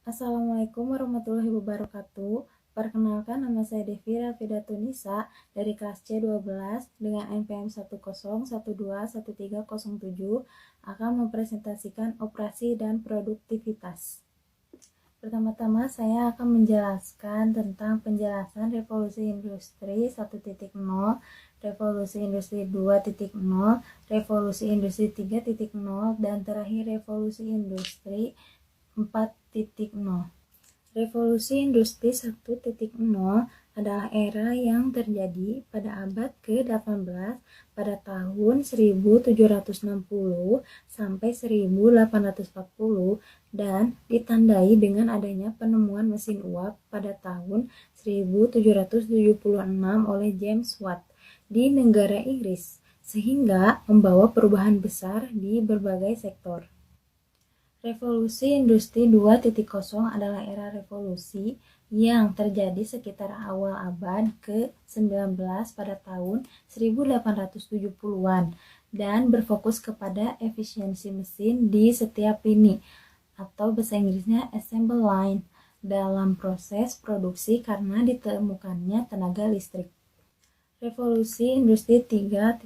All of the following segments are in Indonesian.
Assalamualaikum warahmatullahi wabarakatuh. Perkenalkan, nama saya Devi Rafidatunisa dari kelas C12 dengan NPM 10121311307 akan mempresentasikan operasi dan produktivitas. Pertama-tama saya akan menjelaskan tentang penjelasan revolusi industri 1.0, revolusi industri 2.0, revolusi industri 3.0, dan terakhir revolusi industri 4.0. Revolusi industri 1.0 adalah era yang terjadi pada abad ke-18 pada tahun 1760 sampai 1840 dan ditandai dengan adanya penemuan mesin uap pada tahun 1776 oleh James Watt di negara Inggris, sehingga membawa perubahan besar di berbagai sektor. Revolusi Industri 2.0 adalah era revolusi yang terjadi sekitar awal abad ke-19 pada tahun 1870-an dan berfokus kepada efisiensi mesin di setiap lini atau bahasa Inggrisnya assembly line dalam proses produksi karena ditemukannya tenaga listrik. Revolusi Industri 3.0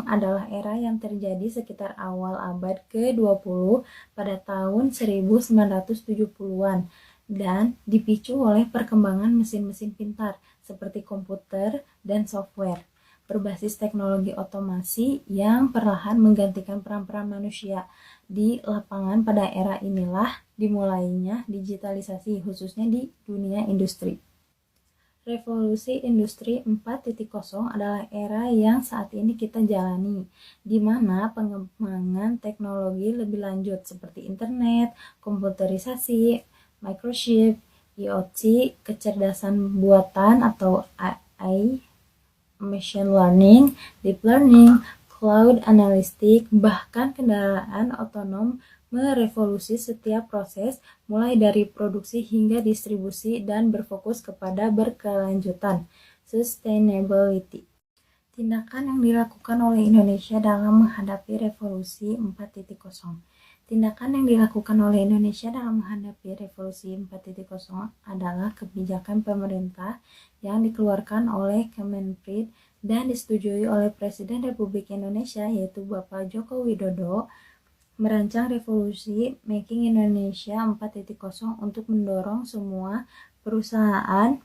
adalah era yang terjadi sekitar awal abad ke-20 pada tahun 1970-an dan dipicu oleh perkembangan mesin-mesin pintar seperti komputer dan software berbasis teknologi otomasi yang perlahan menggantikan peran-peran manusia di lapangan. Pada era inilah dimulainya digitalisasi khususnya di dunia industri. Revolusi Industri 4.0 adalah era yang saat ini kita jalani, di mana pengembangan teknologi lebih lanjut seperti internet, komputerisasi, microchip, IoT, kecerdasan buatan atau AI, machine learning, deep learning, cloud analytics, bahkan kendaraan otonom merevolusi setiap proses mulai dari produksi hingga distribusi dan berfokus kepada berkelanjutan, sustainability. Tindakan yang dilakukan oleh Indonesia dalam menghadapi revolusi 4.0. Tindakan yang dilakukan oleh Indonesia dalam menghadapi revolusi 4.0 adalah kebijakan pemerintah yang dikeluarkan oleh Kemenprin dan disetujui oleh Presiden Republik Indonesia yaitu Bapak Joko Widodo, merancang revolusi Making Indonesia 4.0 untuk mendorong semua perusahaan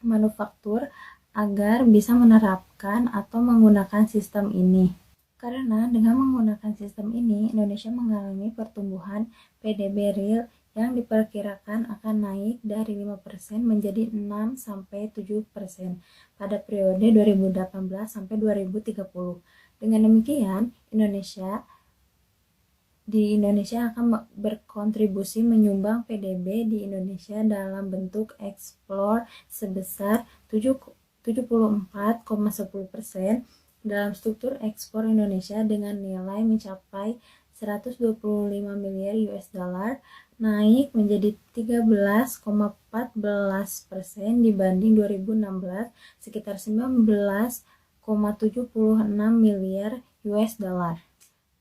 manufaktur agar bisa menerapkan atau menggunakan sistem ini. Karena dengan menggunakan sistem ini, Indonesia mengalami pertumbuhan PDB real yang diperkirakan akan naik dari 5% menjadi 6-7% pada periode 2018 sampai 2030. Dengan demikian, Indonesia akan berkontribusi menyumbang PDB di Indonesia dalam bentuk ekspor sebesar 74,10%. Dalam struktur ekspor Indonesia dengan nilai mencapai 125 miliar US dollar, naik menjadi 13,14% dibanding 2016 sekitar 19,76 miliar US dollar.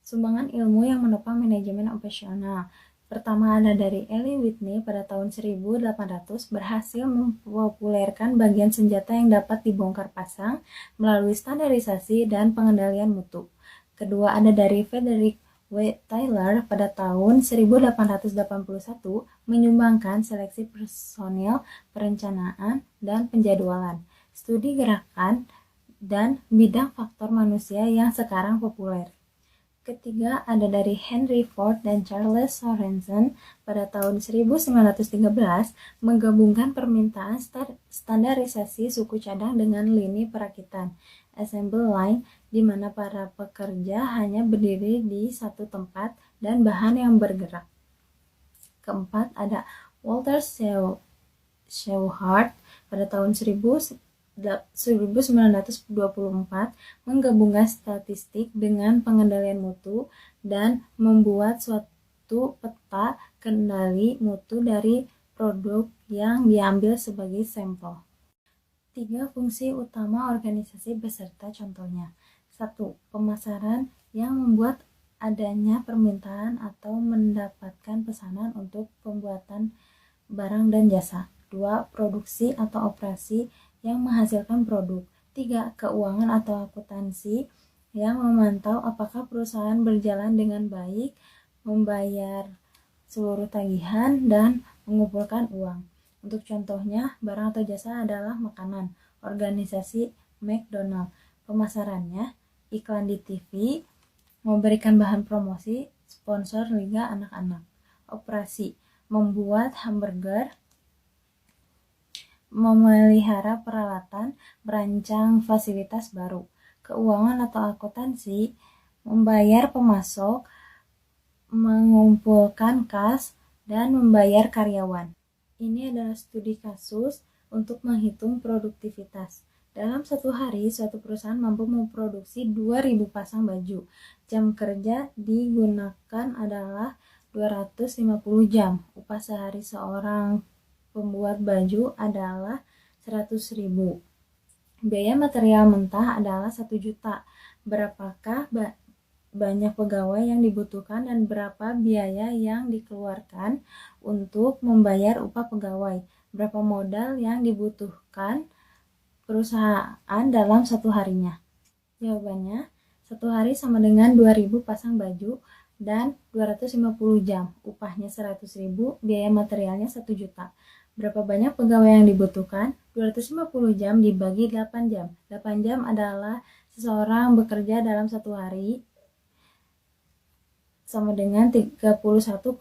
Sumbangan ilmu yang menopang manajemen operasional. Pertama ada dari Eli Whitney pada tahun 1800 berhasil mempopulerkan bagian senjata yang dapat dibongkar pasang melalui standarisasi dan pengendalian mutu. Kedua ada dari Frederick W. Taylor pada tahun 1881 menyumbangkan seleksi personil, perencanaan, dan penjadwalan, studi gerakan, dan bidang faktor manusia yang sekarang populer. Ketiga ada dari Henry Ford dan Charles Sorensen pada tahun 1913 menggabungkan permintaan standarisasi suku cadang dengan lini perakitan, assembly line, di mana para pekerja hanya berdiri di satu tempat dan bahan yang bergerak. Keempat ada Walter Shewhart pada tahun 1924 menggabungkan statistik dengan pengendalian mutu dan membuat suatu peta kendali mutu dari produk yang diambil sebagai sampel. 3 fungsi utama organisasi beserta contohnya. 1. Pemasaran yang membuat adanya permintaan atau mendapatkan pesanan untuk pembuatan barang dan jasa. 2. Produksi atau operasi yang menghasilkan produk. 3. Keuangan atau akuntansi yang memantau apakah perusahaan berjalan dengan baik, membayar seluruh tagihan, dan mengumpulkan uang. Untuk contohnya, barang atau jasa adalah makanan, organisasi McDonald, pemasarannya, iklan di TV, memberikan bahan promosi, sponsor liga anak-anak. Operasi, membuat hamburger, memelihara peralatan, merancang fasilitas baru. Keuangan atau akuntansi, membayar pemasok, mengumpulkan kas, dan membayar karyawan. Ini adalah studi kasus untuk menghitung produktivitas. Dalam satu hari, suatu perusahaan mampu memproduksi 2.000 pasang baju. Jam kerja digunakan adalah 250 jam. Upah sehari seorang pembuat baju adalah 100.000. Biaya material mentah adalah 1 juta. Berapakah banyak pegawai yang dibutuhkan dan berapa biaya yang dikeluarkan untuk membayar upah pegawai? Berapa modal yang dibutuhkan perusahaan dalam satu harinya? Jawabannya, satu hari sama dengan 2.000 pasang baju dan 250 jam. Upahnya 100.000, biaya materialnya 1 juta. Berapa banyak pegawai yang dibutuhkan? 250 jam dibagi 8 jam. 8 jam adalah seseorang bekerja dalam satu hari sama dengan 31,25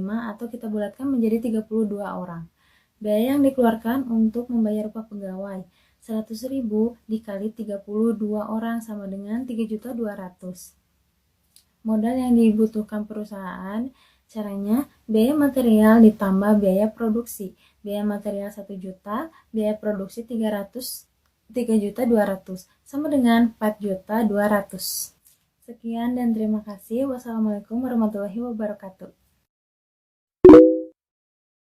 atau kita bulatkan menjadi 32 orang. Biaya yang dikeluarkan untuk membayar upah pegawai 100.000 dikali 32 orang sama dengan 3.200.000. Modal yang dibutuhkan perusahaan, caranya biaya material ditambah biaya produksi. Biaya material 1 juta, biaya produksi 3.200.000 sama dengan 4.200.000. Sekian dan terima kasih. Wassalamualaikum warahmatullahi wabarakatuh.